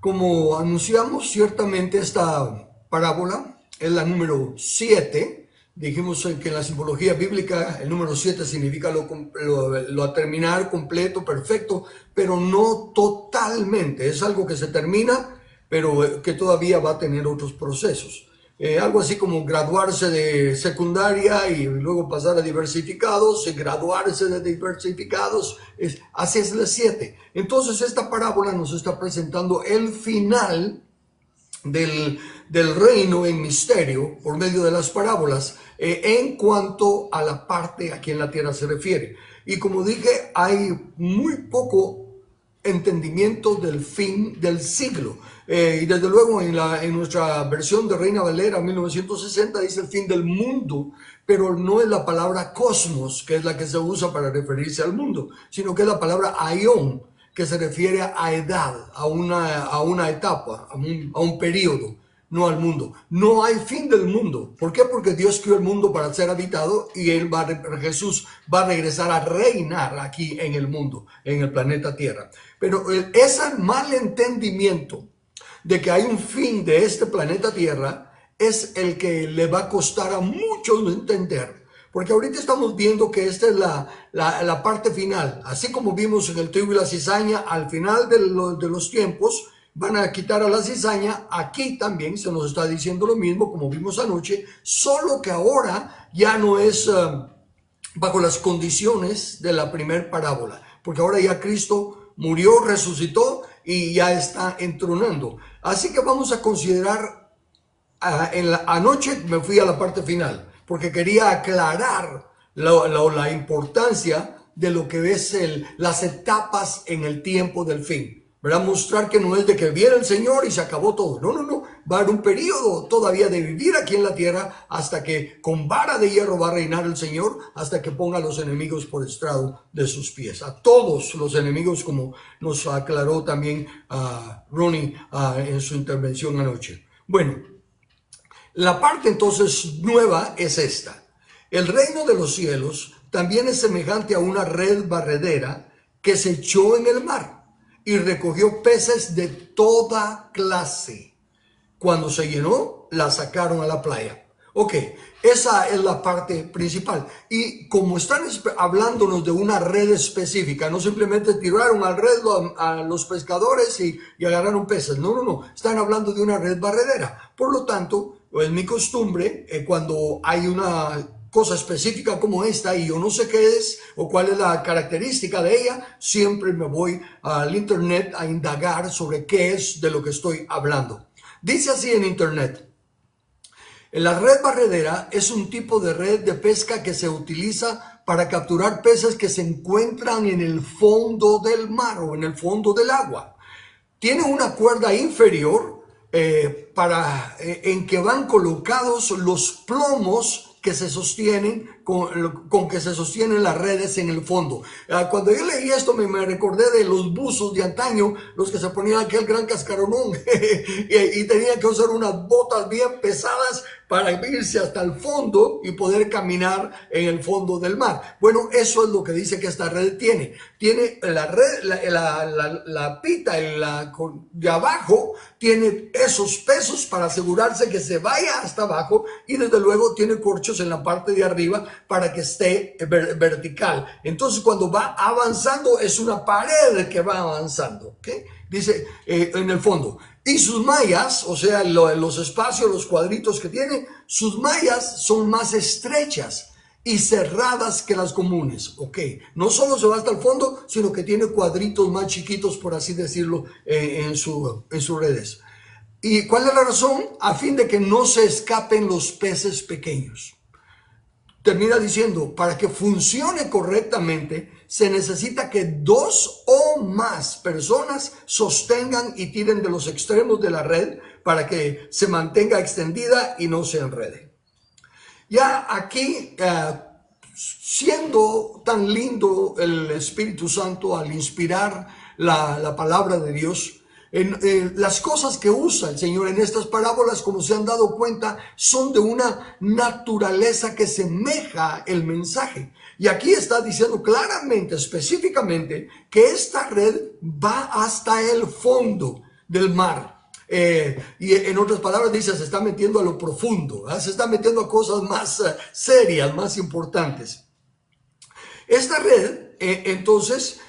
Como anunciamos, ciertamente esta parábola es la número 7. Dijimos que en la simbología bíblica el número 7 significa lo a terminar, completo, perfecto, pero no totalmente. Es algo que se termina, pero que todavía va a tener otros procesos. Algo así como graduarse de secundaria y luego pasar a diversificados, y graduarse de diversificados, así es la 7. Entonces esta parábola nos está presentando el final del reino en misterio por medio de las parábolas en cuanto a la parte aquí en la tierra se refiere. Y como dije, hay muy poco entendimiento del fin del siglo. Y desde luego en nuestra versión de Reina Valera 1960 dice el fin del mundo, pero no es la palabra cosmos, que es la que se usa para referirse al mundo, sino que es la palabra aion, que se refiere a edad, a una etapa, a un periodo, no al mundo. No hay fin del mundo. ¿Por qué? Porque Dios creó el mundo para ser habitado y Jesús va a regresar a reinar aquí en el mundo, en el planeta Tierra. Pero ese malentendimiento de que hay un fin de este planeta Tierra es el que le va a costar a muchos entender. Porque ahorita estamos viendo que esta es la parte final. Así como vimos en el trigo y la cizaña, al final de los tiempos van a quitar a la cizaña. Aquí también se nos está diciendo lo mismo como vimos anoche, solo que ahora ya no es bajo las condiciones de la primer parábola. Porque ahora ya Cristo murió, resucitó y ya está entronando. Así que vamos a considerar, anoche me fui a la parte final, porque quería aclarar la importancia de lo que es las etapas en el tiempo del fin. ¿Verdad? Mostrar que no es de que viene el Señor y se acabó todo. No, no, no. Va a haber un periodo todavía de vivir aquí en la tierra hasta que con vara de hierro va a reinar el Señor, hasta que ponga a los enemigos por estrado de sus pies. A todos los enemigos, como nos aclaró también Ronnie en su intervención anoche. Bueno, la parte entonces nueva es esta. El reino de los cielos también es semejante a una red barredera que se echó en el mar y recogió peces de toda clase. Cuando se llenó, la sacaron a la playa. Ok, esa es la parte principal. Y como están hablándonos de una red específica, no simplemente tiraron al red a los pescadores y agarraron peces. No, no, no. Están hablando de una red barredera. Por lo tanto, es mi costumbre, cuando hay una cosa específica como esta y yo no sé qué es o cuál es la característica de ella, siempre me voy al internet a indagar sobre qué es de lo que estoy hablando. Dice así en internet: la red barredera es un tipo de red de pesca que se utiliza para capturar peces que se encuentran en el fondo del mar o en el fondo del agua. Tiene una cuerda inferior en que van colocados los plomos que se sostienen, con que se sostienen las redes en el fondo. Cuando yo leí esto me recordé de los buzos de antaño, los que se ponían aquel gran cascaronón y tenían que usar unas botas bien pesadas para irse hasta el fondo y poder caminar en el fondo del mar. Bueno, eso es lo que dice que esta red tiene. Tiene la red, la pita de abajo, tiene esos pesos para asegurarse que se vaya hasta abajo, y desde luego tiene corchos en la parte de arriba para que esté vertical. Entonces cuando va avanzando es una pared que va avanzando, ¿okay? Dice en el fondo. Y sus mallas, o sea, los espacios, los cuadritos que tiene, sus mallas son más estrechas y cerradas que las comunes. Ok, no solo se va hasta el fondo, sino que tiene cuadritos más chiquitos, por así decirlo, en sus redes. ¿Y cuál es la razón? A fin de que no se escapen los peces pequeños. Termina diciendo, para que funcione correctamente, se necesita que 2 o más personas sostengan y tiren de los extremos de la red para que se mantenga extendida y no se enrede. Ya aquí, siendo tan lindo el Espíritu Santo al inspirar la palabra de Dios, las cosas que usa el Señor en estas parábolas, como se han dado cuenta, son de una naturaleza que semeja el mensaje. Y aquí está diciendo claramente, específicamente, que esta red va hasta el fondo. del mar. Y en otras palabras dice, se está metiendo a lo profundo, ¿verdad? Se está metiendo a cosas más serias, más importantes. Esta red, entonces,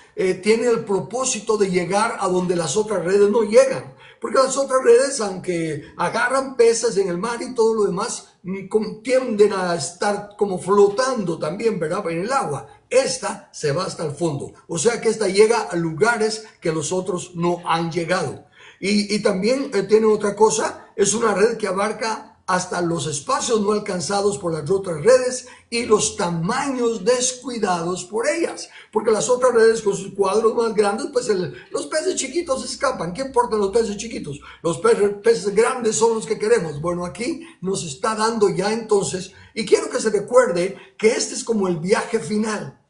tiene el propósito de llegar a donde las otras redes no llegan. Porque las otras redes, aunque agarran peces en el mar y todo lo demás, tienden a estar como flotando también, ¿verdad?, en el agua. Esta se va hasta el fondo. O sea que esta llega a lugares que los otros no han llegado. Y también tiene otra cosa, es una red que abarca hasta los espacios no alcanzados por las otras redes y los tamaños descuidados por ellas. Porque las otras redes con sus cuadros más grandes, pues los peces chiquitos escapan. ¿Qué importan los peces chiquitos? Los peces grandes son los que queremos. Bueno, aquí nos está dando ya entonces, y quiero que se recuerde que este es como el viaje final.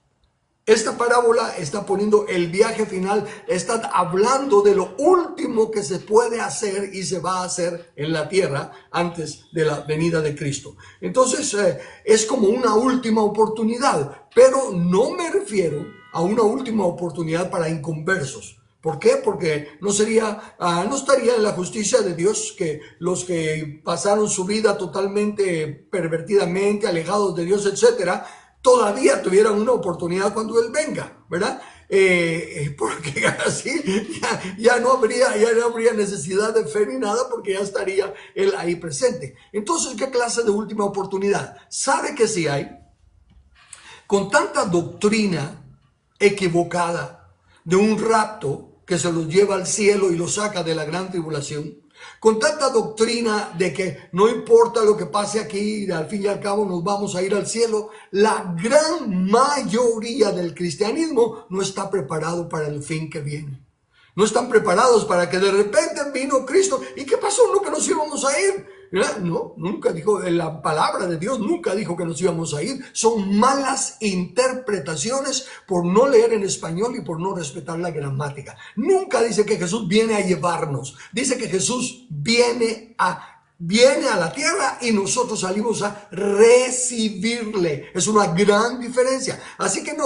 Esta parábola está poniendo el viaje final, está hablando de lo último que se puede hacer y se va a hacer en la tierra antes de la venida de Cristo. Entonces es como una última oportunidad, pero no me refiero a una última oportunidad para inconversos. ¿Por qué? Porque no estaría en la justicia de Dios que los que pasaron su vida totalmente pervertidamente, alejados de Dios, etcétera, todavía tuvieran una oportunidad cuando Él venga, ¿verdad? Porque así ya no habría necesidad de fe ni nada, porque ya estaría Él ahí presente. Entonces, ¿qué clase de última oportunidad? ¿Sabe que sí hay? Con tanta doctrina equivocada de un rapto que se los lleva al cielo y los saca de la gran tribulación, con tanta doctrina de que no importa lo que pase aquí, al fin y al cabo nos vamos a ir al cielo, la gran mayoría del cristianismo no está preparado para el fin que viene. No están preparados para que de repente vino Cristo. ¿Y qué pasó? ¿No que nos íbamos a ir? No, nunca dijo, la palabra de Dios nunca dijo que nos íbamos a ir. Son malas interpretaciones por no leer en español y por no respetar la gramática. Nunca dice que Jesús viene a llevarnos. Dice que Jesús viene a la tierra y nosotros salimos a recibirle. Es una gran diferencia. Así que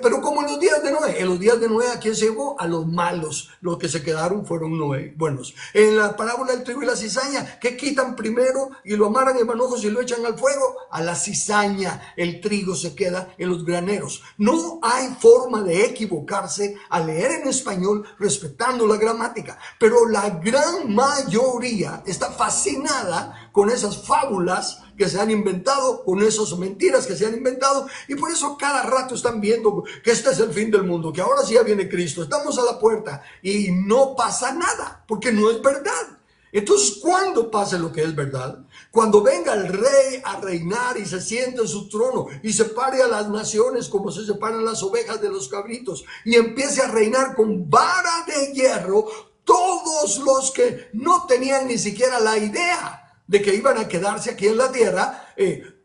pero como en los días de Noé. En los días de Noé, ¿a quién se llevó? A los malos. Los que se quedaron fueron buenos. En la parábola del trigo y la cizaña, ¿qué quitan primero y lo amarran en manojos y lo echan al fuego? A la cizaña. El trigo se queda en los graneros. No hay forma de equivocarse al leer en español respetando la gramática. Pero la gran mayoría está fascinada con esas fábulas que se han inventado, con esas mentiras que se han inventado, y por eso cada rato están viendo que este es el fin del mundo, que ahora sí ya viene Cristo, estamos a la puerta y no pasa nada, porque no es verdad. Entonces, ¿cuándo pase lo que es verdad? Cuando venga el rey a reinar y se siente en su trono y separe a las naciones como se separan las ovejas de los cabritos y empiece a reinar con vara de hierro, todos los que no tenían ni siquiera la idea de que iban a quedarse aquí en la tierra,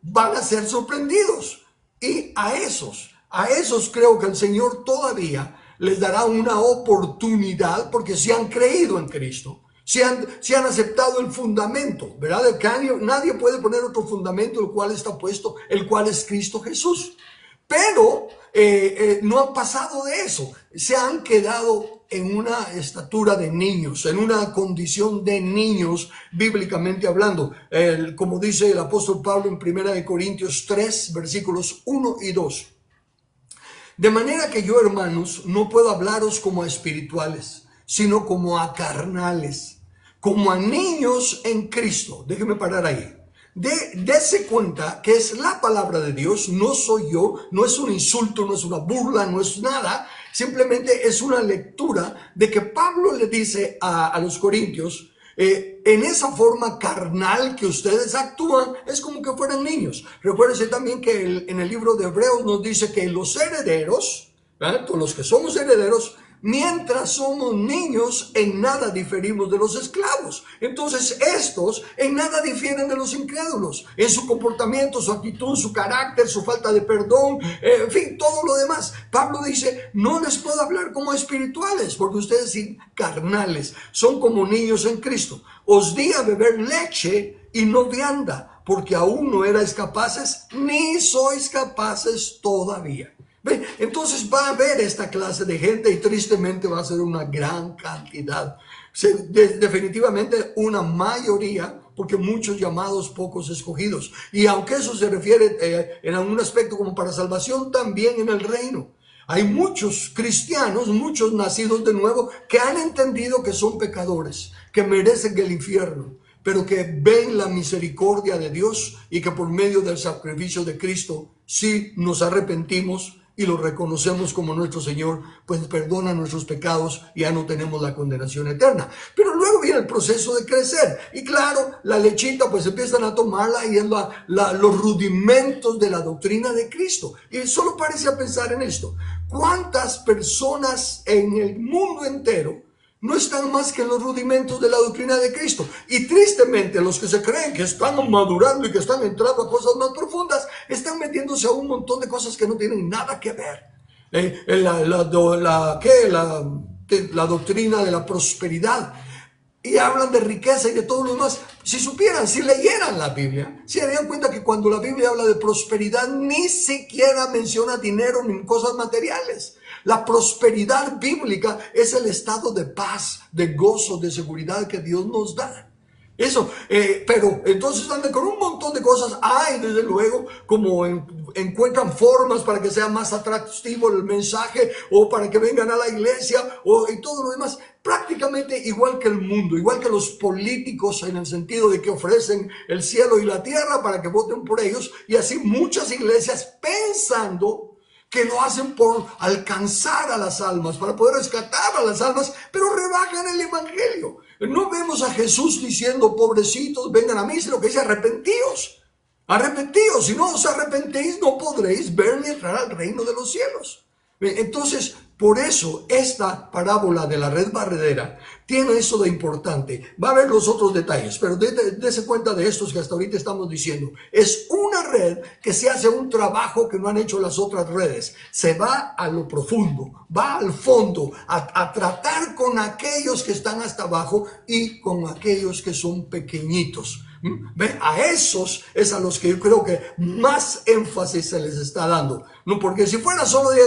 van a ser sorprendidos. Y a esos creo que el Señor todavía les dará una oportunidad, porque si han creído en Cristo, si han aceptado el fundamento, ¿verdad? Nadie puede poner otro fundamento, el cual está puesto, el cual es Cristo Jesús. Pero no han pasado de eso, se han quedado en una estatura de niños, en una condición de niños, bíblicamente hablando. Como dice el apóstol Pablo en 1 Corintios 3, versículos 1 y 2. De manera que yo, hermanos, no puedo hablaros como a espirituales, sino como a carnales, como a niños en Cristo. Déjeme parar ahí. Dese cuenta que es la palabra de Dios, no soy yo, no es un insulto, no es una burla, no es nada, simplemente es una lectura de que Pablo le dice a los corintios, en esa forma carnal que ustedes actúan, es como que fueran niños. Recuérdense también que en el libro de Hebreos nos dice que los herederos, los que somos herederos, mientras somos niños, en nada diferimos de los esclavos. Entonces estos en nada difieren de los incrédulos, en su comportamiento, su actitud, su carácter, su falta de perdón, en fin, todo lo demás. Pablo dice, no les puedo hablar como espirituales, porque ustedes son carnales, son como niños en Cristo. Os di a beber leche y no vianda, porque aún no erais capaces, ni sois capaces todavía. ¿Ve? Entonces va a haber esta clase de gente y tristemente va a ser una gran cantidad. Definitivamente una mayoría, porque muchos llamados, pocos escogidos. Y aunque eso se refiere en algún aspecto como para salvación, también en el reino. Hay muchos cristianos, muchos nacidos de nuevo, que han entendido que son pecadores, que merecen el infierno, pero que ven la misericordia de Dios y que por medio del sacrificio de Cristo, si nos arrepentimos y lo reconocemos como nuestro Señor, pues perdona nuestros pecados y ya no tenemos la condenación eterna. Pero luego viene el proceso de crecer y claro, la lechita pues empiezan a tomarla y es los rudimentos de la doctrina de Cristo. Y solo parece a pensar en esto: ¿cuántas personas en el mundo entero no están más que en los rudimentos de la doctrina de Cristo? Y tristemente los que se creen que están madurando y que están entrando a cosas más profundas, están metiéndose a un montón de cosas que no tienen nada que ver. La doctrina de la prosperidad. Y hablan de riqueza y de todo lo demás. Si supieran, si leyeran la Biblia, se darían cuenta que cuando la Biblia habla de prosperidad, ni siquiera menciona dinero ni cosas materiales. La prosperidad bíblica es el estado de paz, de gozo, de seguridad que Dios nos da. Eso, pero entonces andan con un montón de cosas. Hay, desde luego, como encuentran formas para que sea más atractivo el mensaje o para que vengan a la iglesia y todo lo demás. Prácticamente igual que el mundo, igual que los políticos, en el sentido de que ofrecen el cielo y la tierra para que voten por ellos, y así muchas iglesias pensando que lo hacen por alcanzar a las almas, para poder rescatar a las almas, pero rebajan el evangelio. No vemos a Jesús diciendo, pobrecitos, vengan a mí, sino que dice, arrepentíos. Arrepentíos, si no os arrepentís, no podréis ver ni entrar al reino de los cielos. Entonces, por eso esta parábola de la red barredera tiene eso de importante. Va a haber los otros detalles, pero dése cuenta de estos que hasta ahorita estamos diciendo. Es una red que se hace un trabajo que no han hecho las otras redes. Se va a lo profundo, va al fondo, a tratar con aquellos que están hasta abajo y con aquellos que son pequeñitos. ¿Ve? A esos es a los que yo creo que más énfasis se les está dando. No, porque si fuera solo de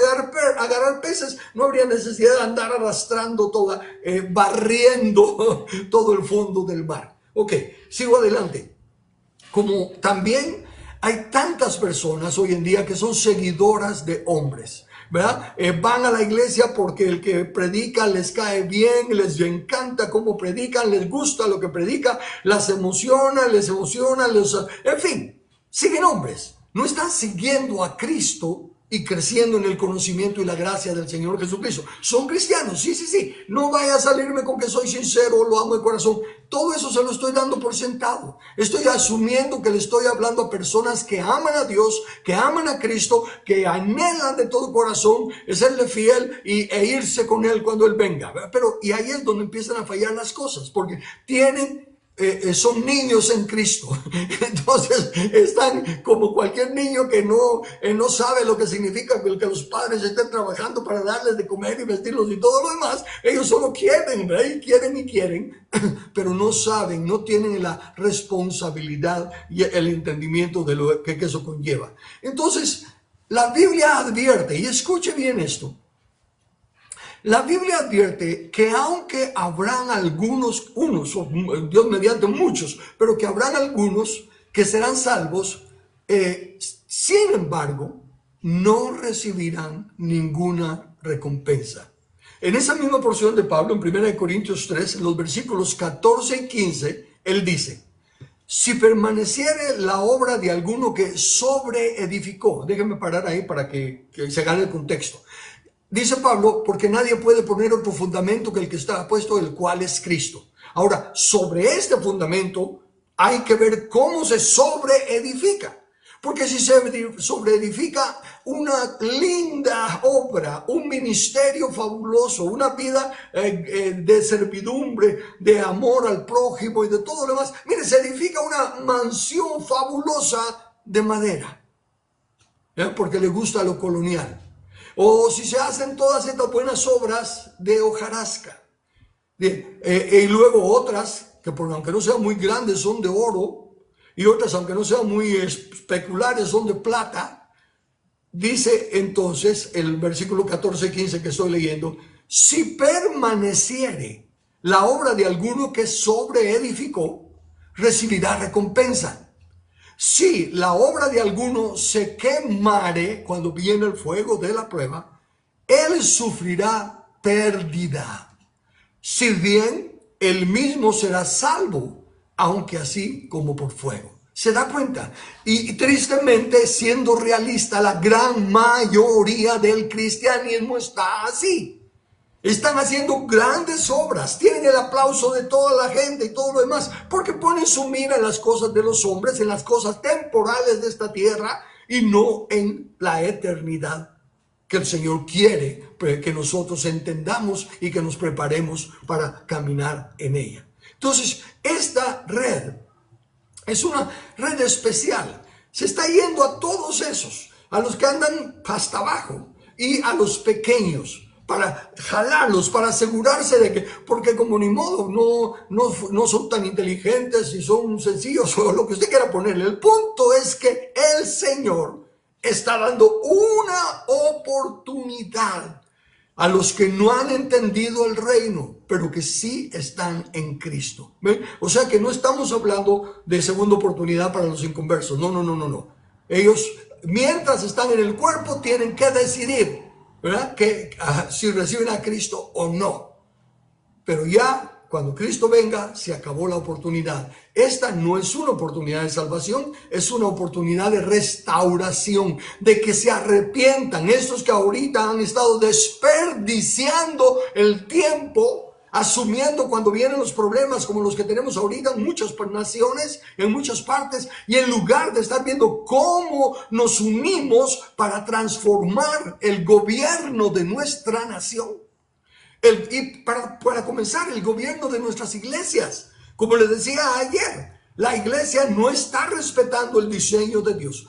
agarrar peces, no habría necesidad de andar arrastrando barriendo todo el fondo del mar. Ok, sigo adelante. Como también hay tantas personas hoy en día que son seguidoras de hombres, ¿verdad? Van a la iglesia porque el que predica les cae bien, les encanta cómo predican, les gusta lo que predica, les emociona, en fin, siguen hombres. No están siguiendo a Cristo y creciendo en el conocimiento y la gracia del Señor Jesucristo. Son cristianos, sí. No vaya a salirme con que soy sincero, lo amo de corazón. Todo eso se lo estoy dando por sentado. Estoy asumiendo que le estoy hablando a personas que aman a Dios, que aman a Cristo, que anhelan de todo corazón serle fiel e irse con Él cuando Él venga. Pero y ahí es donde empiezan a fallar las cosas, porque son niños en Cristo. Entonces están como cualquier niño que no sabe lo que significa que los padres estén trabajando para darles de comer y vestirlos y todo lo demás. Ellos solo quieren, ¿verdad? quieren, pero no saben, no tienen la responsabilidad y el entendimiento de lo que eso conlleva. Entonces la Biblia advierte, y escuche bien esto, la Biblia advierte que aunque habrán Dios mediante muchos, pero que habrán algunos que serán salvos, sin embargo, no recibirán ninguna recompensa. En esa misma porción de Pablo, en 1 Corintios 3, en los versículos 14 y 15, él dice, si permaneciere la obra de alguno que sobreedificó, déjenme parar ahí para que se gane el contexto. Dice Pablo, porque nadie puede poner otro fundamento que el que está puesto, el cual es Cristo. Ahora, sobre este fundamento hay que ver cómo se sobreedifica. Porque si se sobreedifica una linda obra, un ministerio fabuloso, una vida de servidumbre, de amor al prójimo y de todo lo demás, mire, se edifica una mansión fabulosa de madera, porque le gusta lo colonial. O si se hacen todas estas buenas obras de hojarasca. Y luego otras, que aunque no sean muy grandes, son de oro. Y otras, aunque no sean muy especulares, son de plata. dice entonces el versículo 14 y 15 que estoy leyendo: si permaneciere la obra de alguno que sobreedificó, recibirá recompensa. Si la obra de alguno se quemare cuando viene el fuego de la prueba, él sufrirá pérdida. Si bien, él mismo será salvo, aunque así como por fuego. ¿Se da cuenta? Y tristemente, siendo realista, la gran mayoría del cristianismo está así. Están haciendo grandes obras, tienen el aplauso de toda la gente y todo lo demás, porque ponen su mira en las cosas de los hombres, en las cosas temporales de esta tierra y no en la eternidad que el Señor quiere que nosotros entendamos y que nos preparemos para caminar en ella. Entonces, esta red es una red especial. Se está yendo a todos esos, a los que andan hasta abajo y a los pequeños, para jalarlos, para asegurarse de que, porque como ni modo, no son tan inteligentes y son sencillos o lo que usted quiera ponerle. El punto es que el Señor está dando una oportunidad a los que no han entendido el reino, pero que sí están en Cristo. ¿Ven? O sea que no estamos hablando de segunda oportunidad para los inconversos. No. Ellos, mientras están en el cuerpo, tienen que decidir, ¿verdad? Si reciben a Cristo o no. Pero ya cuando Cristo venga, se acabó la oportunidad. Esta no es una oportunidad de salvación, es una oportunidad de restauración, de que se arrepientan. Estos que ahorita han estado desperdiciando el tiempo, asumiendo cuando vienen los problemas como los que tenemos ahorita en muchas naciones, en muchas partes, y en lugar de estar viendo cómo nos unimos para transformar el gobierno de nuestra nación. Y para comenzar, el gobierno de nuestras iglesias. Como les decía ayer, la iglesia no está respetando el diseño de Dios.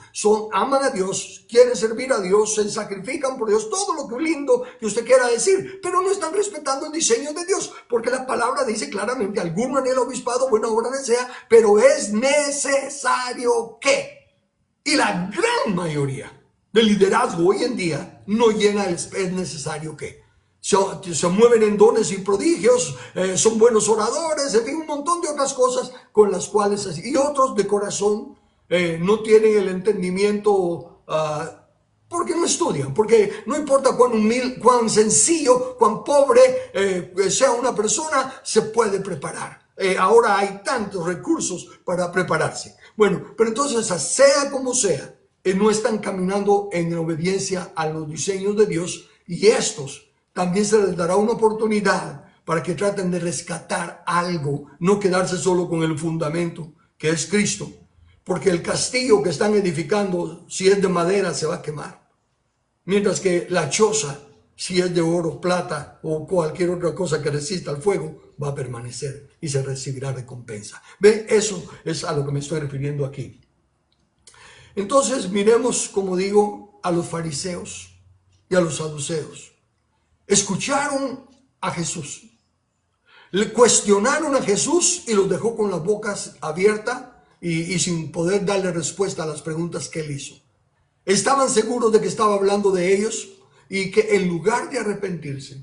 Aman a Dios, quieren servir a Dios, se sacrifican por Dios, todo lo que lindo que usted quiera decir, pero no están respetando el diseño de Dios, porque la palabra dice claramente: alguno anhela obispado, buena obra desea, pero es necesario que. Y la gran mayoría del liderazgo hoy en día no llena el es necesario que. Se mueven en dones y prodigios, son buenos oradores, en fin, un montón de otras cosas con las cuales, y otros de corazón no tienen el entendimiento porque no estudian, porque no importa cuán humilde, cuán sencillo, cuán pobre sea una persona, se puede preparar. Ahora hay tantos recursos para prepararse. Bueno, pero entonces, sea como sea, no están caminando en obediencia a los diseños de Dios, y estos también se les dará una oportunidad para que traten de rescatar algo, no quedarse solo con el fundamento, que es Cristo. Porque el castillo que están edificando, si es de madera, se va a quemar. Mientras que la choza, si es de oro, plata o cualquier otra cosa que resista al fuego, va a permanecer y se recibirá recompensa. ¿Ve? Eso es a lo que me estoy refiriendo aquí. Entonces miremos, como digo, a los fariseos y a los saduceos. Escucharon a Jesús, le cuestionaron a Jesús y los dejó con las bocas abiertas y sin poder darle respuesta a las preguntas que él hizo. Estaban seguros de que estaba hablando de ellos y que en lugar de arrepentirse,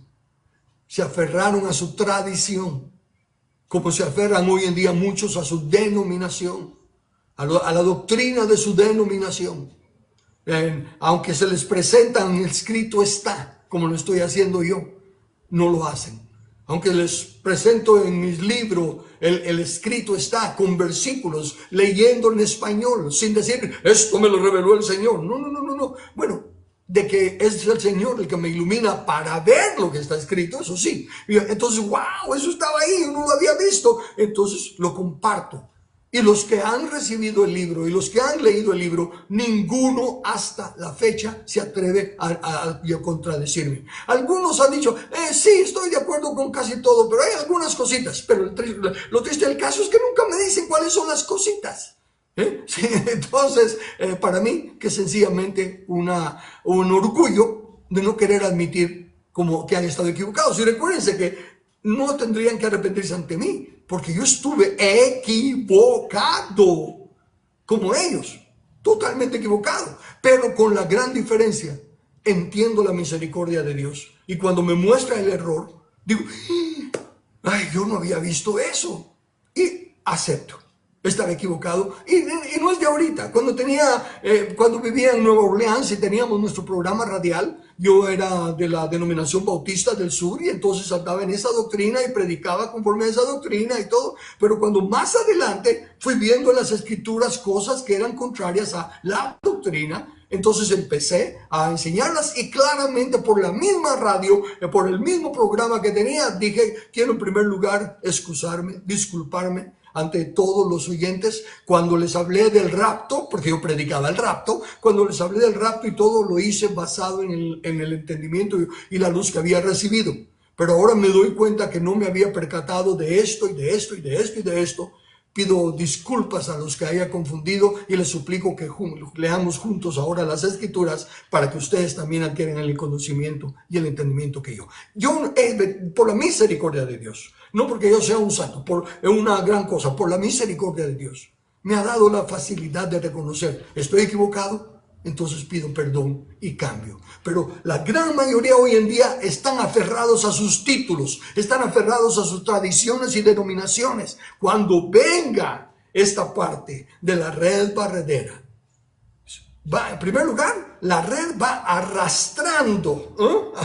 se aferraron a su tradición, como se aferran hoy en día muchos a su denominación, a la doctrina de su denominación. Aunque se les presenta en el escrito está, como lo estoy haciendo yo, no lo hacen. Aunque les presento en mis libros, el escrito está con versículos, leyendo en español, sin decir, esto me lo reveló el Señor. No. Bueno, de que es el Señor el que me ilumina para ver lo que está escrito, eso sí. Entonces, wow, eso estaba ahí, yo no lo había visto. Entonces lo comparto. Y los que han recibido el libro y los que han leído el libro, ninguno hasta la fecha se atreve a contradecirme. Algunos han dicho, sí, estoy de acuerdo con casi todo, pero hay algunas cositas. Pero lo triste del caso es que nunca me dicen cuáles son las cositas. Sí, entonces, para mí, que sencillamente un orgullo de no querer admitir como que han estado equivocados. Y recuérdense que no tendrían que arrepentirse ante mí, porque yo estuve equivocado como ellos. totalmente equivocado, pero con la gran diferencia, entiendo la misericordia de Dios. Y cuando me muestra el error, digo, ay, yo no había visto eso. Y acepto. Estaba equivocado. Y no es de ahorita. Cuando vivía en Nueva Orleans y teníamos nuestro programa radial, yo era de la denominación bautista del sur y entonces andaba en esa doctrina y predicaba conforme a esa doctrina y todo. Pero cuando más adelante fui viendo en las escrituras cosas que eran contrarias a la doctrina, entonces empecé a enseñarlas y claramente por la misma radio, por el mismo programa que tenía, dije, quiero en primer lugar excusarme, disculparme ante todos los oyentes cuando les hablé del rapto, porque yo predicaba el rapto, cuando les hablé del rapto y todo lo hice basado en el entendimiento y la luz que había recibido. Pero ahora me doy cuenta que no me había percatado de esto y de esto y de esto y de esto. Pido disculpas a los que haya confundido y les suplico que leamos juntos ahora las escrituras para que ustedes también adquieran el conocimiento y el entendimiento que yo. Por la misericordia de Dios, no porque yo sea un santo, por una gran cosa, por la misericordia de Dios, me ha dado la facilidad de reconocer, estoy equivocado, entonces pido perdón y cambio. Pero la gran mayoría hoy en día están aferrados a sus títulos, están aferrados a sus tradiciones y denominaciones. Cuando venga esta parte de la red barredera, en primer lugar, la red va arrastrando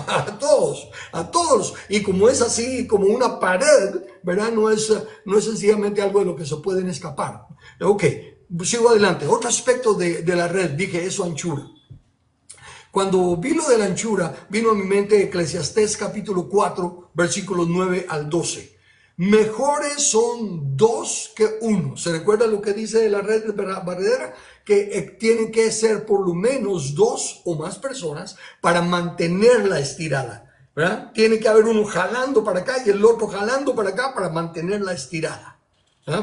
a todos. Y como es así, como una pared, ¿verdad? No es sencillamente algo de lo que se pueden escapar. Ok. Sigo adelante. Otro aspecto de la red, dije, es su anchura. Cuando vi lo de la anchura, vino a mi mente Eclesiastés capítulo 4, versículos 9 al 12. Mejores son dos que uno. ¿Se recuerda lo que dice de la red barredera? Que tienen que ser por lo menos dos o más personas para mantenerla estirada, ¿verdad? Tiene que haber uno jalando para acá y el otro jalando para acá para mantenerla estirada.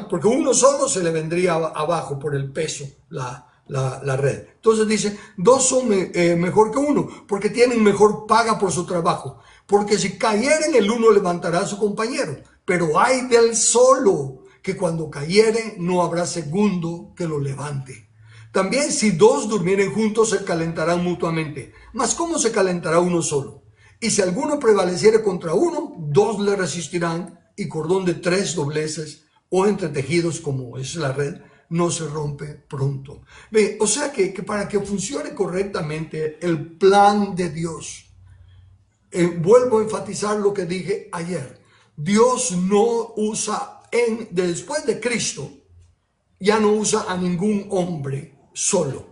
Porque uno solo se le vendría abajo por el peso la red. Entonces dice, dos son mejor que uno, porque tienen mejor paga por su trabajo. Porque si cayeren, el uno levantará a su compañero. Pero hay del solo, que cuando cayere no habrá segundo que lo levante. También si dos durmieren juntos, se calentarán mutuamente. Mas ¿cómo se calentará uno solo? Y si alguno prevaleciere contra uno, dos le resistirán, y cordón de tres dobleces o entretejidos como es la red, no se rompe pronto. Ve, o sea que para que funcione correctamente el plan de Dios, vuelvo a enfatizar lo que dije ayer, Dios no usa, después de Cristo, ya no usa a ningún hombre solo.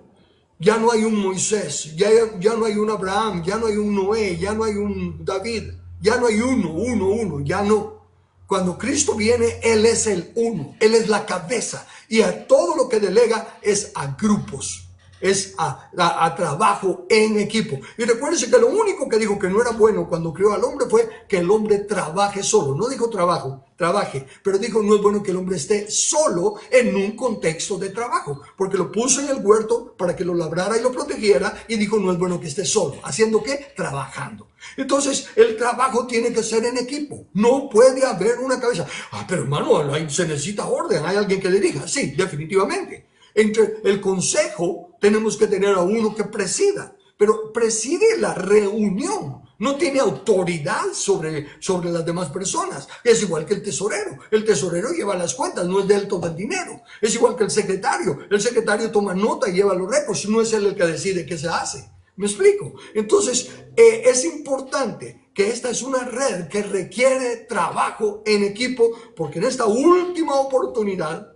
Ya no hay un Moisés, ya no hay un Abraham, ya no hay un Noé, ya no hay un David, ya no hay uno, ya no. Cuando Cristo viene, Él es el uno, Él es la cabeza y a todo lo que delega es a grupos, es a trabajo en equipo. Y recuérdense que lo único que dijo que no era bueno cuando creó al hombre fue que el hombre trabaje solo. No dijo trabaje, pero dijo no es bueno que el hombre esté solo en un contexto de trabajo, porque lo puso en el huerto para que lo labrara y lo protegiera y dijo no es bueno que esté solo. ¿Haciendo qué? Trabajando. Entonces el trabajo tiene que ser en equipo, no puede haber una cabeza. Pero hermano, se necesita orden, hay alguien que dirija. Sí, definitivamente. Entre el consejo tenemos que tener a uno que presida, pero preside la reunión, no tiene autoridad sobre las demás personas. Es igual que el tesorero lleva las cuentas, no es de él todo el dinero. Es igual que el secretario toma nota y lleva los récords, no es él el que decide qué se hace. ¿Me explico? Entonces, es importante que esta es una red que requiere trabajo en equipo, porque en esta última oportunidad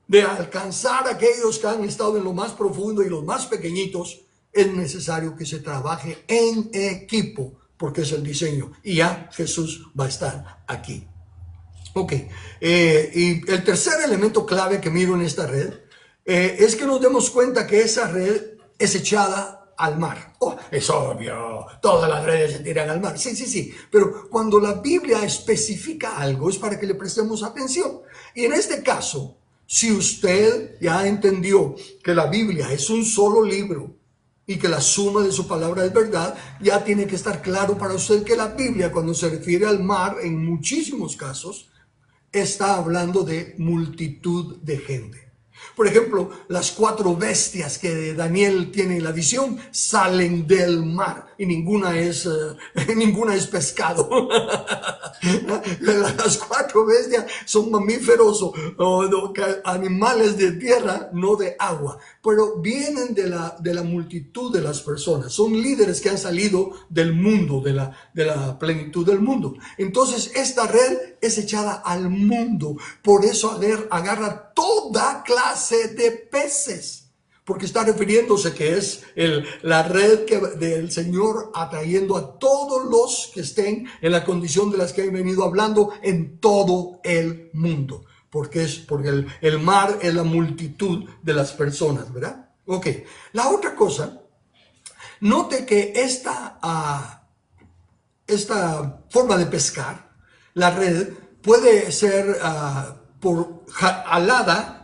de alcanzar a aquellos que han estado en lo más profundo y los más pequeñitos, es necesario que se trabaje en equipo, porque es el diseño. Y ya Jesús va a estar aquí. Ok, y el tercer elemento clave que miro en esta red es que nos demos cuenta que esa red es echada al mar. Es obvio, todas las redes se tiran al mar. Sí, pero cuando la Biblia especifica algo es para que le prestemos atención. Y en este caso, si usted ya entendió que la Biblia es un solo libro y que la suma de su palabra es verdad, ya tiene que estar claro para usted que la Biblia, cuando se refiere al mar, en muchísimos casos, está hablando de multitud de gente. Por ejemplo, las 4 bestias que Daniel tiene en la visión salen del mar y ninguna es pescado. Las 4 bestias son mamíferos o animales de tierra, no de agua, pero vienen de la multitud de las personas. Son líderes que han salido del mundo, de la plenitud del mundo. Entonces esta red es echada al mundo. Por eso agarra toda clase de peces, porque está refiriéndose que es la red del Señor atrayendo a todos los que estén en la condición de las que he venido hablando en todo el mundo, porque el mar es la multitud de las personas, ¿verdad? Ok, la otra cosa, note que esta forma de pescar, la red, puede ser alada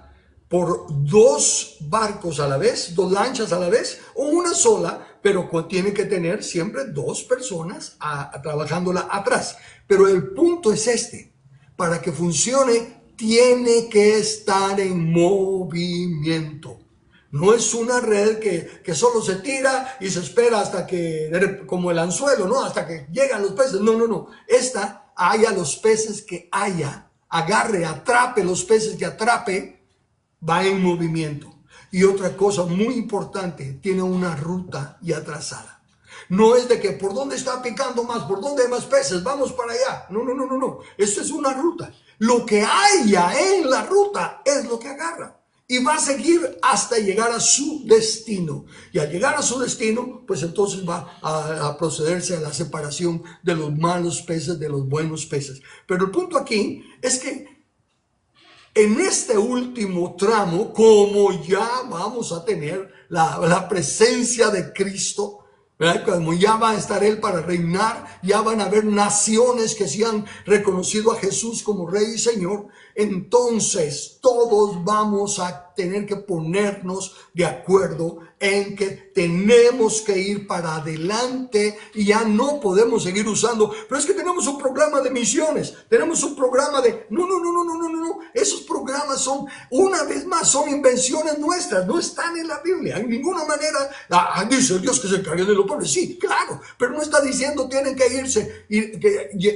por 2 barcos a la vez, 2 lanchas a la vez, o una sola, pero tiene que tener siempre 2 personas trabajándola atrás. Pero el punto es para que funcione, tiene que estar en movimiento. No es una red que solo se tira y se espera hasta que, como el anzuelo, ¿no? Hasta que llegan los peces. No. Esta haya los peces que haya, agarre, atrape los peces que atrape, va en movimiento. Y otra cosa muy importante, tiene una ruta ya trazada. No es de que por dónde está picando más, por dónde hay más peces, vamos para allá. No. Esto es una ruta. Lo que haya en la ruta es lo que agarra. Y va a seguir hasta llegar a su destino. Y al llegar a su destino, pues entonces va a procederse a la separación de los malos peces de los buenos peces. Pero el punto aquí es que en este último tramo, como ya vamos a tener la presencia de Cristo, ¿verdad? Como ya va a estar Él para reinar, ya van a haber naciones que se han reconocido a Jesús como Rey y Señor, entonces todos vamos a tener que ponernos de acuerdo en que tenemos que ir para adelante y ya no podemos seguir usando, pero es que tenemos un programa de misiones, tenemos un programa de... No, esos programas son, una vez más, son invenciones nuestras, no están en la Biblia, en ninguna manera. Dice Dios que se encargue de los pobres, sí, claro, pero no está diciendo tienen que irse,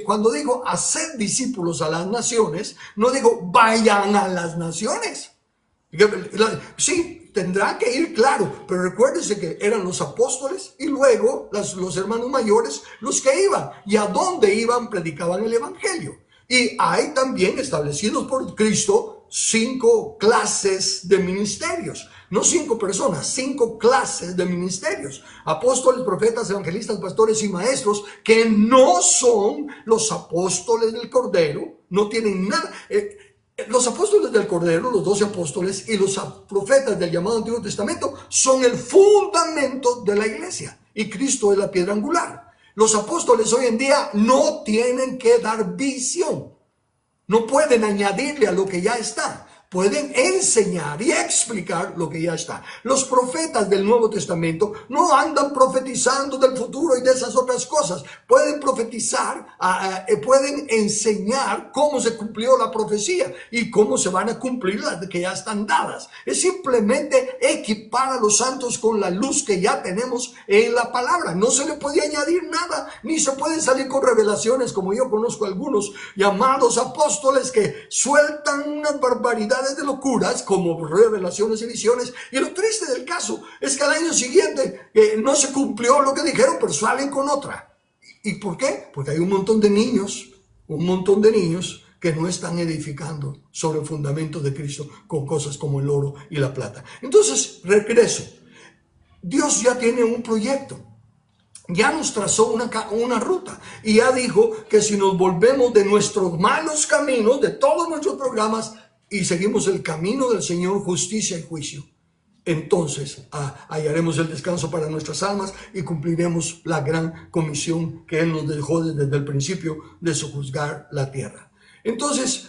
cuando digo hacer discípulos a las naciones, no digo vayan a las naciones. Sí, tendrán que ir, claro, pero recuérdense que eran los apóstoles y luego los hermanos mayores los que iban, y a dónde iban predicaban el evangelio. Y hay también establecidos por Cristo 5 clases de ministerios, no 5 personas, 5 clases de ministerios: apóstoles, profetas, evangelistas, pastores y maestros, que no son los apóstoles del Cordero, no tienen nada. Los apóstoles del Cordero, los 12 apóstoles y los profetas del llamado Antiguo Testamento son el fundamento de la iglesia y Cristo es la piedra angular. Los apóstoles hoy en día no tienen que dar visión, no pueden añadirle a lo que ya está. Pueden enseñar y explicar lo que ya está. Los profetas del Nuevo Testamento no andan profetizando del futuro y de esas otras cosas. Pueden profetizar, pueden enseñar cómo se cumplió la profecía y cómo se van a cumplir las que ya están dadas. Es simplemente equipar a los santos con la luz que ya tenemos en la palabra. No se le puede añadir nada, ni se pueden salir con revelaciones, como yo conozco algunos llamados apóstoles que sueltan unas barbaridades de locuras como revelaciones y visiones, y lo triste del caso es que al año siguiente no se cumplió lo que dijeron, pero salen con otra. ¿Y por qué? Porque hay un montón de niños que no están edificando sobre el fundamento de Cristo con cosas como el oro y la plata. Entonces, regreso. Dios ya tiene un proyecto. Ya nos trazó una ruta y ya dijo que si nos volvemos de nuestros malos caminos, de todos nuestros programas, y seguimos el camino del Señor, justicia y juicio, entonces hallaremos el descanso para nuestras almas y cumpliremos la gran comisión que Él nos dejó desde el principio de sojuzgar la tierra. Entonces,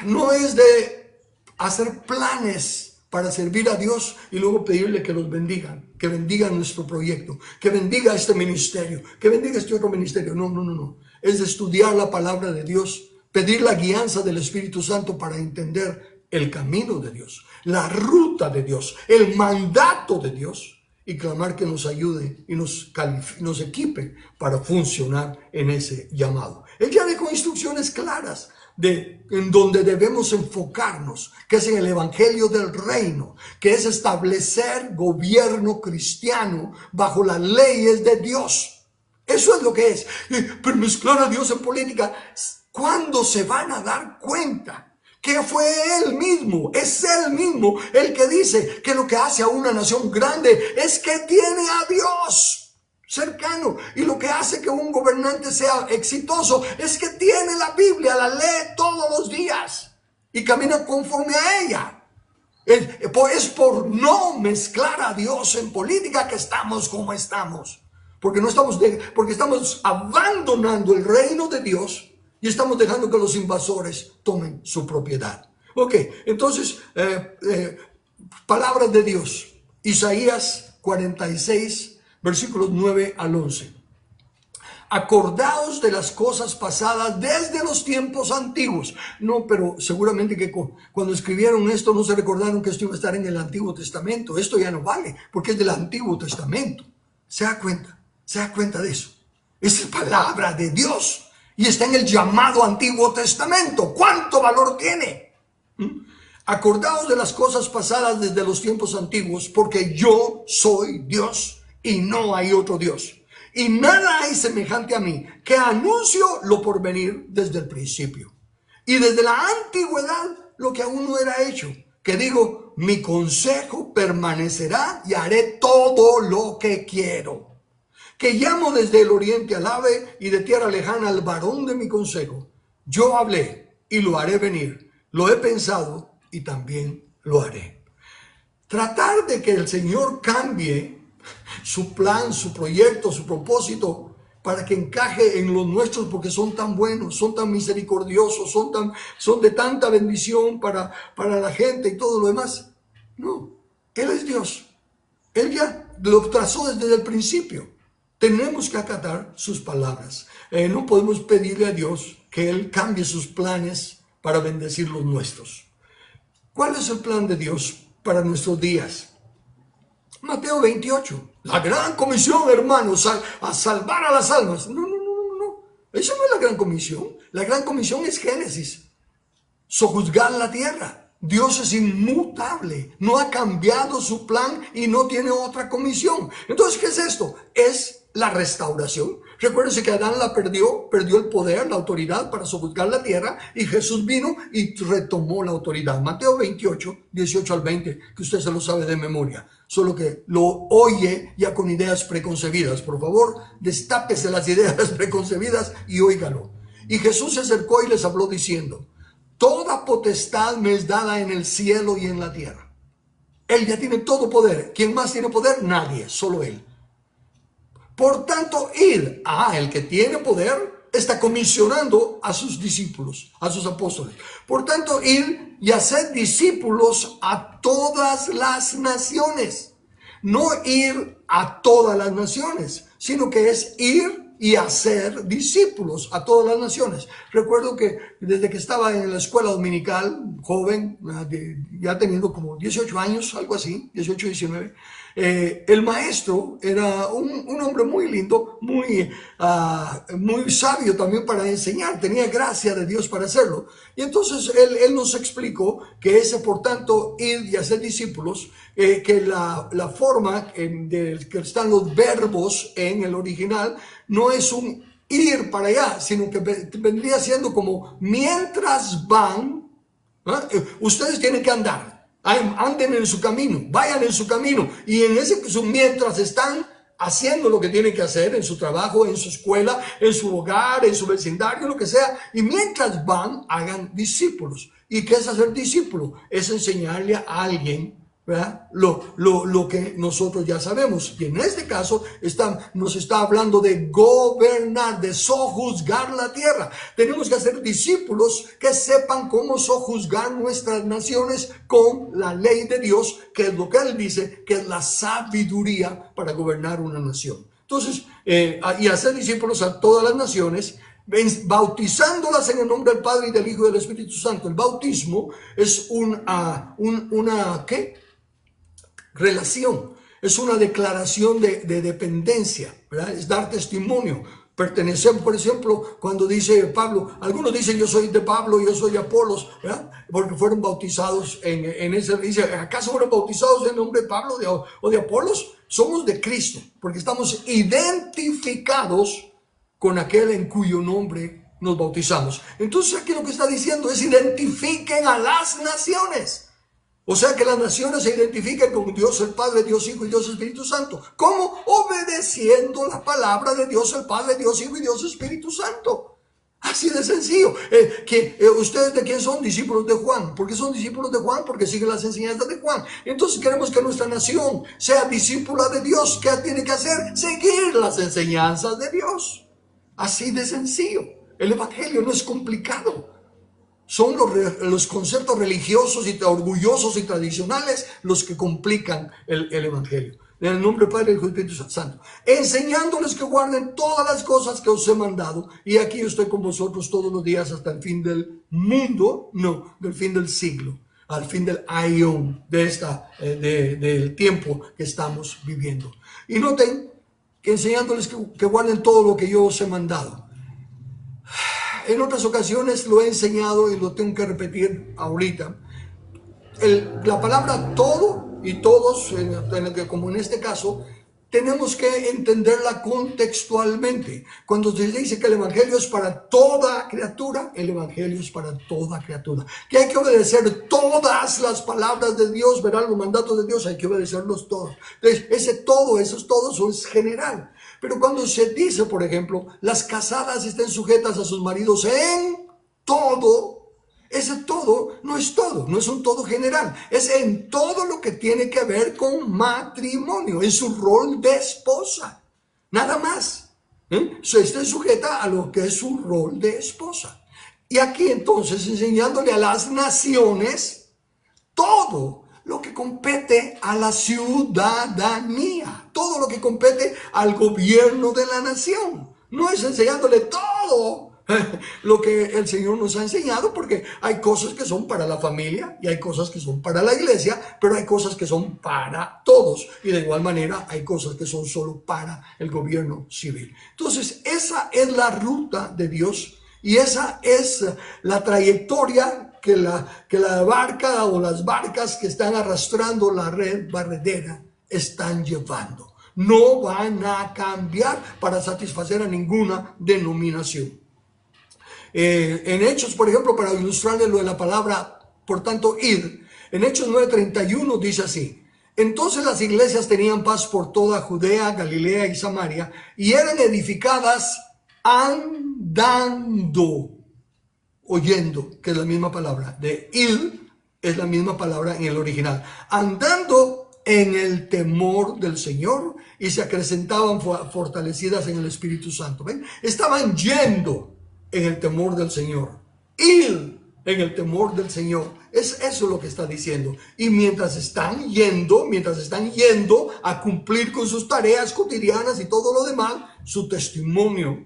no es de hacer planes para servir a Dios y luego pedirle que los bendigan, que bendiga nuestro proyecto, que bendiga este ministerio, que bendiga este otro ministerio. No. Es de estudiar la palabra de Dios, pedir la guianza del Espíritu Santo para entender el camino de Dios, la ruta de Dios, el mandato de Dios, y clamar que nos ayude y nos equipe para funcionar en ese llamado. Él ya dejó instrucciones claras en donde debemos enfocarnos, que es en el evangelio del reino, que es establecer gobierno cristiano bajo las leyes de Dios. Eso es lo que es. Pero mezclar a Dios en política, ¿cuándo se van a dar cuenta que fue Él mismo, es Él mismo el que dice que lo que hace a una nación grande es que tiene a Dios cercano, y lo que hace que un gobernante sea exitoso es que tiene la Biblia, la lee todos los días y camina conforme a ella? Es por no mezclar a Dios en política que estamos como estamos, porque estamos abandonando el reino de Dios y estamos dejando que los invasores tomen su propiedad. Ok, entonces, palabras de Dios. Isaías 46, versículos 9 al 11. Acordaos de las cosas pasadas desde los tiempos antiguos. No, pero seguramente que cuando escribieron esto no se recordaron que esto iba a estar en el Antiguo Testamento. Esto ya no vale, porque es del Antiguo Testamento. ¿Se da cuenta de eso? Es palabra de Dios. Y está en el llamado Antiguo Testamento. ¿Cuánto valor tiene? Acordaos de las cosas pasadas desde los tiempos antiguos, porque yo soy Dios y no hay otro Dios. Y nada hay semejante a mí, que anuncio lo por venir desde el principio. Y desde la antigüedad lo que aún no era hecho. Que digo, mi consejo permanecerá y haré todo lo que quiero. Que llamo desde el oriente al ave y de tierra lejana al varón de mi consejo. Yo hablé y lo haré venir. Lo he pensado y también lo haré. Tratar de que el Señor cambie su plan, su proyecto, su propósito para que encaje en los nuestros, porque son tan buenos, son tan misericordiosos, son de tanta bendición para la gente y todo lo demás. No, Él es Dios. Él ya lo trazó desde el principio. Tenemos que acatar sus palabras. No podemos pedirle a Dios que Él cambie sus planes para bendecir los nuestros. ¿Cuál es el plan de Dios para nuestros días? Mateo 28. La gran comisión, hermanos, a salvar a las almas. No. Eso no es la gran comisión. La gran comisión es Génesis. Sojuzgar la tierra. Dios es inmutable, no ha cambiado su plan y no tiene otra comisión. Entonces, ¿qué es esto? Es la restauración. Recuérdense que Adán la perdió el poder, la autoridad para sojuzgar la tierra, y Jesús vino y retomó la autoridad. Mateo 28, 18 al 20, que usted se lo sabe de memoria, solo que lo oye ya con ideas preconcebidas. Por favor, destápese las ideas preconcebidas y óigalo. Y Jesús se acercó y les habló diciendo: toda potestad me es dada en el cielo y en la tierra. Él ya tiene todo poder. ¿Quién más tiene poder? Nadie, solo Él. Por tanto, id. El que tiene poder está comisionando a sus discípulos, a sus apóstoles. Por tanto, id y haced discípulos a todas las naciones. No ir a todas las naciones, sino que es ir y hacer discípulos a todas las naciones. Recuerdo que desde que estaba en la escuela dominical, joven, ya teniendo como 18 años, algo así, 18, 19, el maestro era un hombre muy lindo, muy sabio también para enseñar, tenía gracia de Dios para hacerlo. Y entonces él nos explicó que ese, por tanto, ir y hacer discípulos, que la forma que están los verbos en el original no es un ir para allá, sino que vendría siendo como mientras van, ustedes tienen que andar. Anden en su camino, vayan en su camino, y en ese mientras están haciendo lo que tienen que hacer en su trabajo, en su escuela, en su hogar, en su vecindario, lo que sea, y mientras van, hagan discípulos. ¿Y qué es hacer discípulo? Es enseñarle a alguien, ¿verdad?, lo que nosotros ya sabemos. Y en este caso nos está hablando de gobernar, de sojuzgar la tierra. Tenemos que hacer discípulos que sepan cómo sojuzgar nuestras naciones con la ley de Dios, que es lo que Él dice que es la sabiduría para gobernar una nación. Entonces, y hacer discípulos a todas las naciones, bautizándolas en el nombre del Padre y del Hijo y del Espíritu Santo. El bautismo es una ¿qué? Relación, es una declaración de dependencia, ¿verdad? Es dar testimonio. Pertenecemos, por ejemplo, cuando dice Pablo, algunos dicen yo soy de Pablo, yo soy de Apolos, ¿verdad? Porque fueron bautizados en ese, dice, ¿acaso fueron bautizados en nombre de Pablo o de Apolos? Somos de Cristo, porque estamos identificados con aquel en cuyo nombre nos bautizamos. Entonces aquí lo que está diciendo es identifiquen a las naciones. O sea que las naciones se identifican con Dios el Padre, Dios Hijo y Dios Espíritu Santo. ¿Cómo? Obedeciendo la palabra de Dios el Padre, Dios Hijo y Dios Espíritu Santo. Así de sencillo. ¿Ustedes de quién son? Discípulos de Juan. ¿Por qué son discípulos de Juan? Porque siguen las enseñanzas de Juan. Entonces queremos que nuestra nación sea discípula de Dios. ¿Qué tiene que hacer? Seguir las enseñanzas de Dios. Así de sencillo. El evangelio no es complicado. Son los conceptos religiosos y orgullosos y tradicionales los que complican el evangelio. En el nombre del Padre, Hijo y Espíritu Santo. Enseñándoles que guarden todas las cosas que os he mandado. Y aquí yo estoy con vosotros todos los días hasta el fin del mundo. No, del fin del siglo. Al fin del aion, del tiempo que estamos viviendo. Y noten que enseñándoles que guarden todo lo que yo os he mandado. En otras ocasiones lo he enseñado y lo tengo que repetir ahorita. La palabra todo y todos, como en este caso, tenemos que entenderla contextualmente. Cuando se dice que el evangelio es para toda criatura, el evangelio es para toda criatura. Que hay que obedecer todas las palabras de Dios, verán los mandatos de Dios, hay que obedecerlos todos. Entonces, esos todos es general. Pero cuando se dice, por ejemplo, las casadas estén sujetas a sus maridos en todo, ese todo no es un todo general, es en todo lo que tiene que ver con matrimonio, en su rol de esposa, nada más. Se esté sujeta a lo que es su rol de esposa. Y aquí entonces enseñándole a las naciones todo lo que compete a la ciudadanía, todo lo que compete al gobierno de la nación. No es enseñándole todo lo que el Señor nos ha enseñado, porque hay cosas que son para la familia y hay cosas que son para la iglesia, pero hay cosas que son para todos. Y de igual manera hay cosas que son solo para el gobierno civil. Entonces, esa es la ruta de Dios y esa es la trayectoria que la barca o las barcas que están arrastrando la red barredera están llevando. No van a cambiar para satisfacer a ninguna denominación. En Hechos, por ejemplo, para ilustrarle lo de la palabra, por tanto, ir, en Hechos 9:31 dice así: entonces las iglesias tenían paz por toda Judea, Galilea y Samaria, y eran edificadas andando, oyendo, que es la misma palabra, de ir es la misma palabra en el original, andando en el temor del Señor, y se acrecentaban fortalecidas en el Espíritu Santo. ¿Ven? Estaban yendo en el temor del Señor, ir en el temor del Señor, es eso lo que está diciendo. Y mientras están yendo a cumplir con sus tareas cotidianas y todo lo demás, su testimonio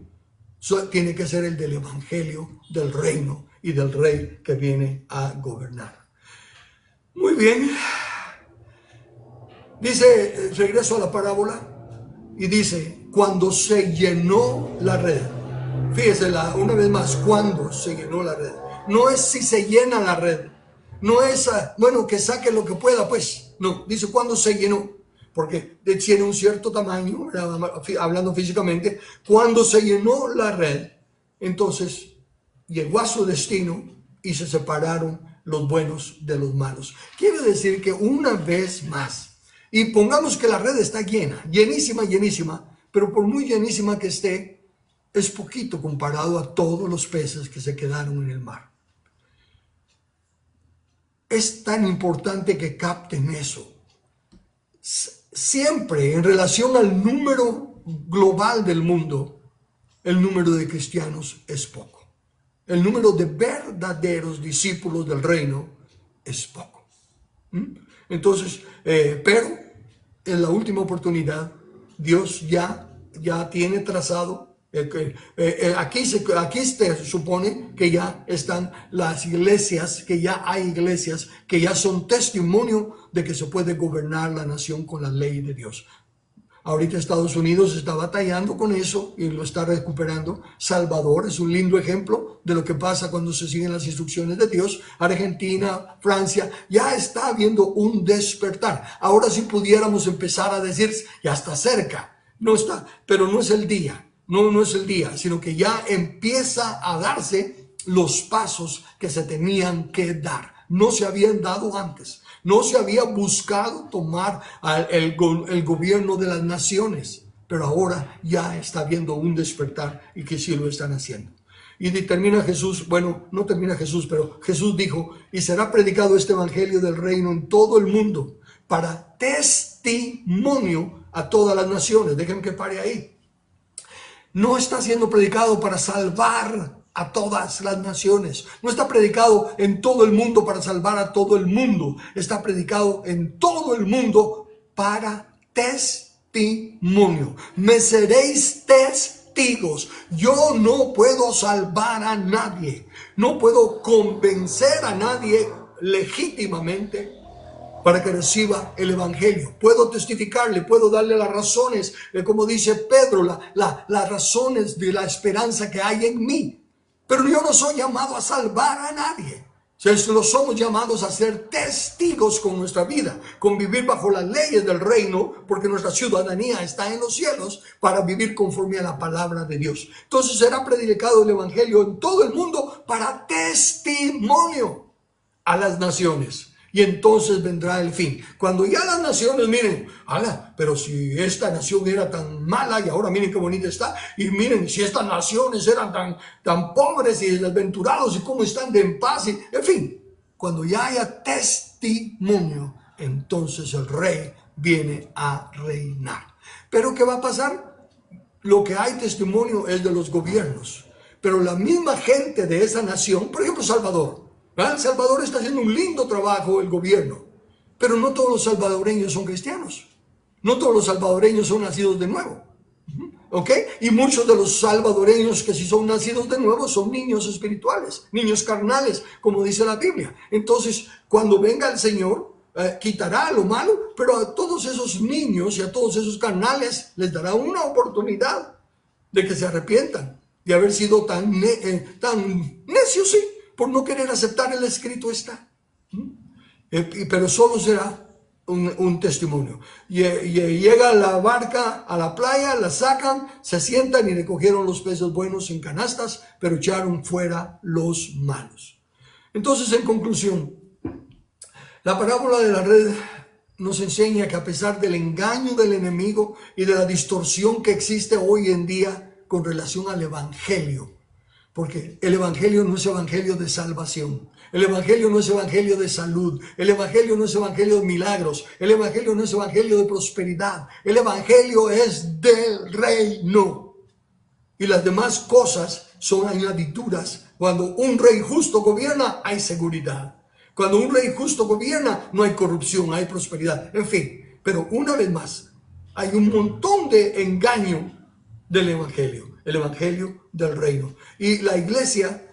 tiene que ser el del evangelio, del reino y del rey que viene a gobernar. Muy bien. Dice, regreso a la parábola y dice, cuando se llenó la red. Fíjese una vez más, cuando se llenó la red. No es si se llena la red. No es, bueno, que saque lo que pueda, pues. No, dice cuando se llenó. Porque tiene un cierto tamaño, hablando físicamente. Cuando se llenó la red, entonces llegó a su destino y se separaron los buenos de los malos. Quiere decir que una vez más, y pongamos que la red está llena, llenísima, pero por muy llenísima que esté, es poquito comparado a todos los peces que se quedaron en el mar. Es tan importante que capten eso. Siempre en relación al número global del mundo, el número de cristianos es poco. El número de verdaderos discípulos del reino es poco. Entonces, pero en la última oportunidad, Dios ya tiene trazado Aquí se supone que ya están las iglesias, que ya hay iglesias que ya son testimonio de que se puede gobernar la nación con la ley de Dios. Ahorita Estados Unidos está batallando con eso y lo está recuperando. Salvador es un lindo ejemplo de lo que pasa cuando se siguen las instrucciones de Dios. Argentina, Francia, ya está habiendo un despertar. Ahora si pudiéramos empezar a decir, ya está cerca. No está, pero no es el día. No es el día, sino que ya empieza a darse los pasos que se tenían que dar. No se habían dado antes. No se había buscado tomar el gobierno de las naciones, pero ahora ya está habiendo un despertar y que sí lo están haciendo. Y termina Jesús, bueno, no termina Jesús, pero Jesús dijo, y será predicado este evangelio del reino en todo el mundo para testimonio a todas las naciones. Dejen que pare ahí. No está siendo predicado para salvar a todas las naciones. No está predicado en todo el mundo para salvar a todo el mundo. Está predicado en todo el mundo para testimonio. Me seréis testigos. Yo no puedo salvar a nadie. No puedo convencer a nadie legítimamente para que reciba el evangelio. Puedo testificarle, puedo darle las razones, como dice Pedro, las razones de la esperanza que hay en mí. Pero yo no soy llamado a salvar a nadie. No somos llamados a ser testigos con nuestra vida, con vivir bajo las leyes del reino, porque nuestra ciudadanía está en los cielos para vivir conforme a la palabra de Dios. Entonces será predicado el evangelio en todo el mundo para testimonio a las naciones. Y entonces vendrá el fin. Cuando ya las naciones miren, ala, pero si esta nación era tan mala y ahora miren qué bonita está. Y miren, si estas naciones eran tan pobres y desventurados y cómo están de en paz. En fin, cuando ya haya testimonio, entonces el rey viene a reinar. Pero ¿qué va a pasar? Lo que hay testimonio es de los gobiernos. Pero la misma gente de esa nación, por ejemplo Salvador. El Salvador está haciendo un lindo trabajo el gobierno, pero no todos los salvadoreños son cristianos. No todos los salvadoreños son nacidos de nuevo. ¿Ok? Y muchos de los salvadoreños que sí son nacidos de nuevo son niños espirituales, niños carnales, como dice la Biblia. Entonces, cuando venga el Señor, quitará lo malo, pero a todos esos niños y a todos esos carnales les dará una oportunidad de que se arrepientan de haber sido tan necios, sí, por no querer aceptar el escrito está. Pero solo será un testimonio. Llega la barca a la playa, la sacan, se sientan y recogieron los peces buenos en canastas, pero echaron fuera los malos. Entonces, en conclusión, la parábola de la red nos enseña que a pesar del engaño del enemigo y de la distorsión que existe hoy en día con relación al evangelio, porque el evangelio no es evangelio de salvación. El evangelio no es evangelio de salud. El evangelio no es evangelio de milagros. El evangelio no es evangelio de prosperidad. El evangelio es del reino. Y las demás cosas son añadiduras. Cuando un rey justo gobierna, hay seguridad. Cuando un rey justo gobierna, no hay corrupción, hay prosperidad. En fin, pero una vez más, hay un montón de engaño del evangelio. El evangelio del reino. Y la iglesia,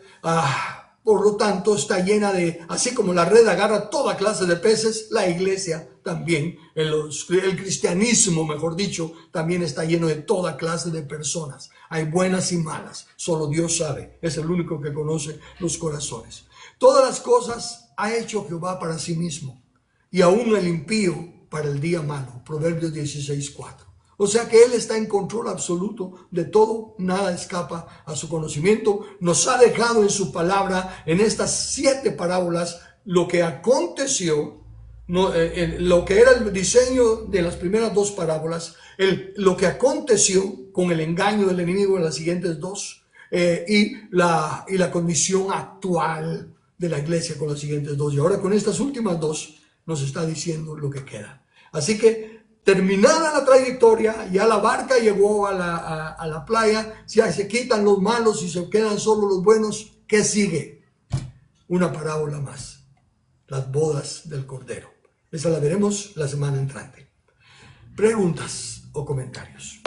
por lo tanto, está llena de, así como la red agarra toda clase de peces, la iglesia también, el cristianismo, mejor dicho, también está lleno de toda clase de personas. Hay buenas y malas, solo Dios sabe, es el único que conoce los corazones. Todas las cosas ha hecho Jehová para sí mismo, y aún el impío para el día malo. Proverbios 16:4. O sea que Él está en control absoluto de todo, nada escapa a su conocimiento. Nos ha dejado en su palabra, en estas 7 parábolas, lo que aconteció, lo que era el diseño de las primeras 2 parábolas, lo que aconteció con el engaño del enemigo en las siguientes 2, y la condición actual de la iglesia con las siguientes 2. Y ahora con estas últimas 2 nos está diciendo lo que queda. Así que, terminada la trayectoria, ya la barca llegó a la playa, ya se quitan los malos y se quedan solo los buenos. ¿Qué sigue? Una parábola más, las bodas del Cordero. Esa la veremos la semana entrante. ¿Preguntas o comentarios?